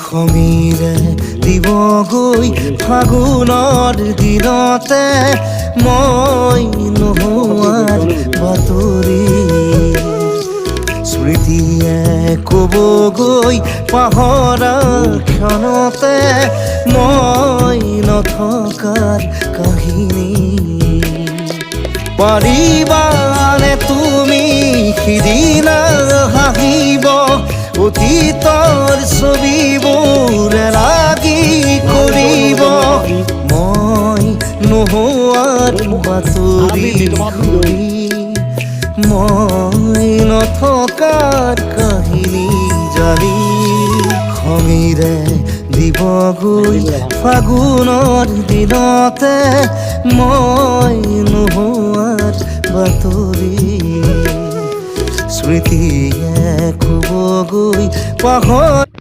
খঙিৰে দিবগৈ ফাগুনৰ দিনতে মই নোহোৱাৰ বাতৰি স্মৃতিয়ে ক'বগৈ পাহৰা ক্ষণতে মই নথকাৰ কাহিনী পাৰিবানে তুমি সিদিনা হাঁহিব অতীতৰ ছবিবোৰ লাগি কৰিব মই নোহোৱাৰ বাতৰি ঘূৰি মই নথকাৰ কাহিনী জানি খঙিৰে দিবগৈ ফাগুনৰ দিনতে মই নোহোৱাৰ বাতৰি স্মৃতিয়ে ক'বগৈ পাহৰ